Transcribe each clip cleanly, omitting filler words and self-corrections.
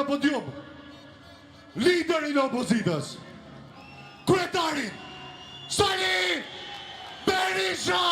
në podium liderin e opozitës, kryetarin Sali Berisha.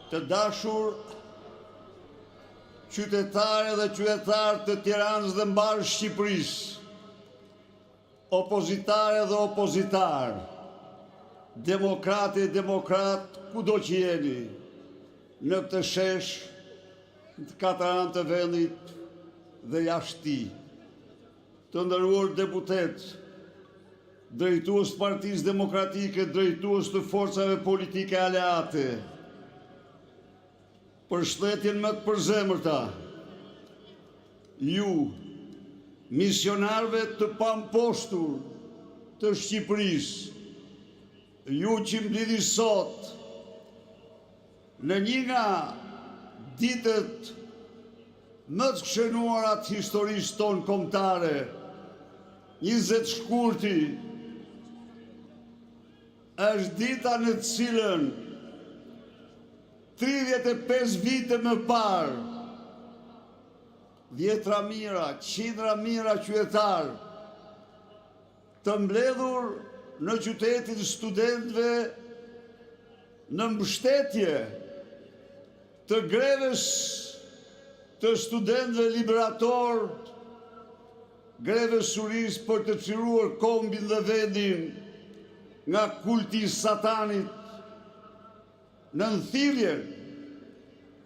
Të dashur qytetare dhe qytetarë të Tiranës dhe mbarë Shqipërisë, opozitare dhe opozitarë, demokrate e demokrat, kudo që jeni, në këtë shesh, në katër anë të vendit dhe jashtë tij, të nderuar deputet, drejtues Partisë Demokratike, drejtues të forcave politike aleate, përshëndetjen më të përzemërta, ju, misionarëve të pamposhtur të Shqipërisë, ju që mblidhi sot në një nga ditët më të shënuara të historisë tonë kombëtare, 20 shkurti, është dita në të cilën 35 vite më parë, dhjetra mira, qindra mira qytetarë, të mbledhur në qytetin studentëve në mbështetje të greves të studentëve liberator, greves suris për të çliruar kombin dhe vendin nga kulti i satanit, në thirrjen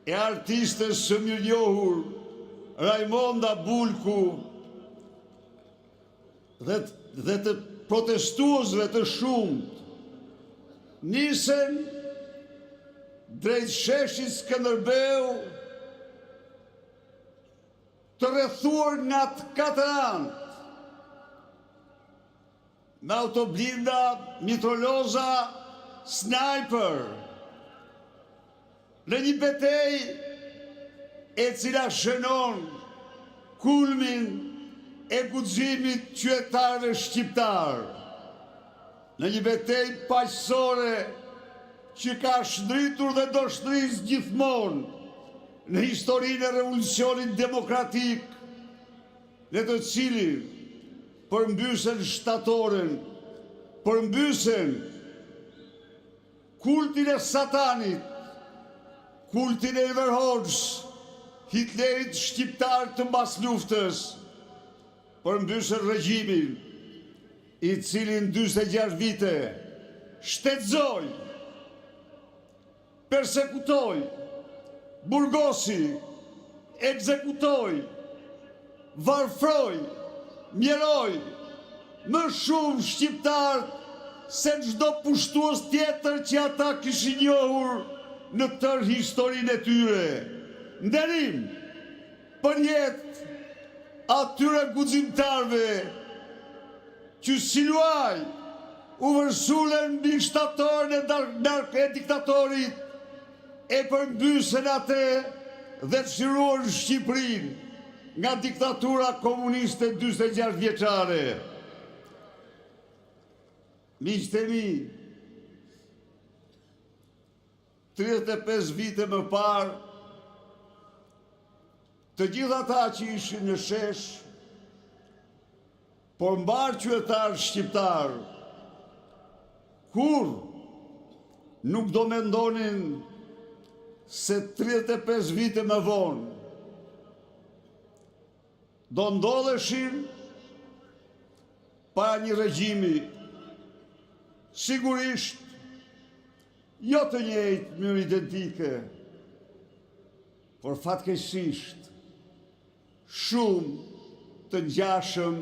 e artistës së mirënjohur Raimonda Bulku dhe të protestuesve të shumt, nisen drejt sheshit Skënderbeu, të rrethuar nga të katër anët, me autoblinda, mitroloza, sniper, në një betejë e cila shënon kulmin e guximit qytetarëve shqiptar, në një betejë paqësore që ka shndritur dhe do shtrisë gjithmonë në historinë e revolucionit demokratik, në të cilin përmbysen shtatoren, përmbysen kultin e satanit, kultin e Everhoxh, Hitlerit shqiptar të mbas luftës, përmbysen regjimin i cilin 46 vite shtetëzoi, persekutoi, burgosi, ekzekutoi, varfroi, mjeroi më shumë shqiptar se çdo pushtues tjetër që ata kishin njohur në tërë historinë e tyre. Nderim për jetë atyre guximtarëve që si luaj u vërsulen mbi shtatorën e diktatorit, e përmbysen atë dhe çliruan Shqipërinë nga diktatura komuniste 46 vjeçare. Miqtë e mi, 35 vite më parë, të gjithë ata që ishin në shesh, por mbar qytetar shqiptar, kur nuk do mendonin se 35 vite më vonë do ndodheshin para një regjimi sigurisht jo të njëjtë mënyrë identike, por fatkeqësisht shumë të ngjashëm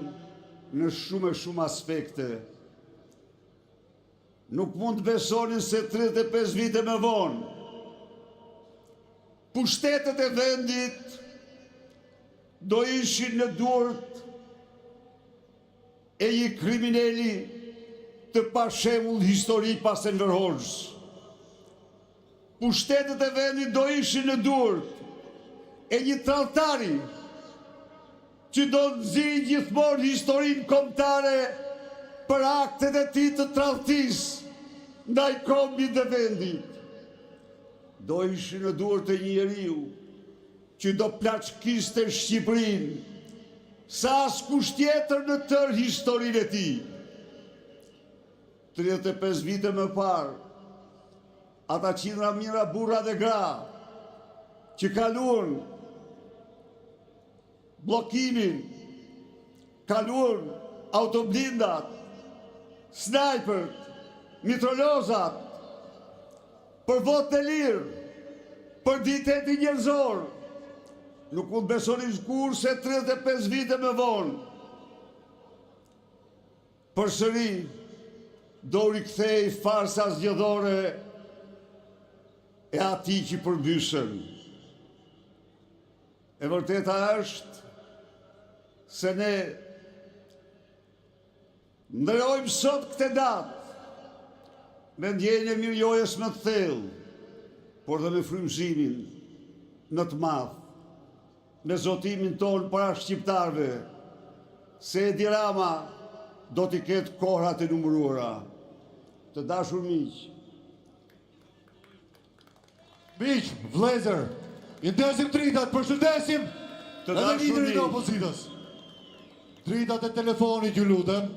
në shumë aspekte. Nuk mund të besonin se 35 vite më vonë pushtetet e vendit do ishin në duart e një krimineli të pashembull historik pas Enver Hoxhës. Pushtetet e vendit do ishin në Durrës e një tradhtari që do të nxjerrë gjithmonë historinë kombëtare për aktet e tij të tradhtisë ndaj kombit dhe vendit. Do ishin në Durrës të një njeriu që do plaçkiste Shqipërinë sa askush tjetër në tërë historinë e tij. 35 vite më parë, ata qindra mijëra burra dhe gra që kaluan bllokimin, kaluan autoblindat, snajpert, mitrolozat, për votë të lirë, për diteti njerëzor, nuk mund besonin kur se 35 vite më vonë, përsëri do rikthej farsa zgjedhore e atij që përbysën. E vërteta është se ne ndërojmë sot këtë datë me ndjenjë e mirëjojës më të thellë, por dhe me frymëzimin më të madh, me zotimin tonë para shqiptarëve, se Edi Rama do t'i ketë kohrat e numëruara. Të dashur miq, vlezër, i ndezim dritat, përshëndesim Të edhe dashur liderin e miq. opozitës. Dritat e telefonit ju lutem,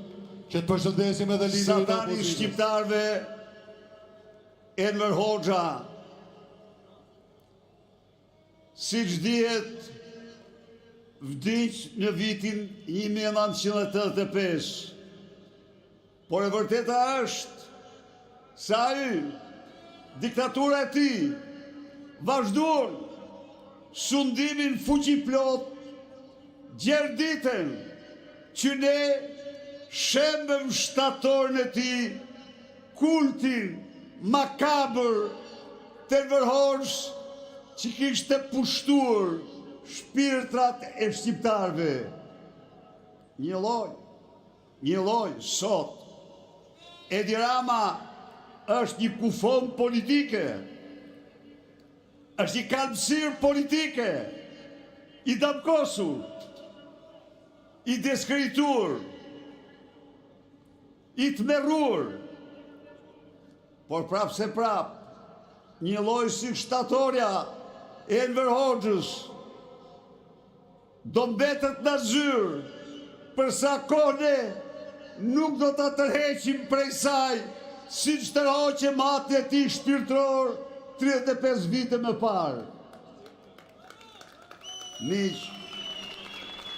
që të përshëndesim edhe liderin e satani opozitës. shqiptarëve Enver Hoxha, siç dihet, vdiq në vitin 1985. Por e vërteta është se ai, diktatura e tij, vazhduan sundimin fuqiplot, gjerditën që ne shembëm shtatorën e tij, kultin makabër të Enver Hoxhës që kishte pushtuar shpirtrat e shqiptarëve. Një lloj sot Edi Rama është një kufon politike, është një kalmësir politike, i damkosur, i deskritur, i tmerrur, por prap se prap, një lloj si shtatorja e Enver Hoxhës do mbetet në zyrë, përsa kone nuk do të tërheqim prej saj, si që tërhoqe matën e tij shpirtëror 35 vite më parë. Miq,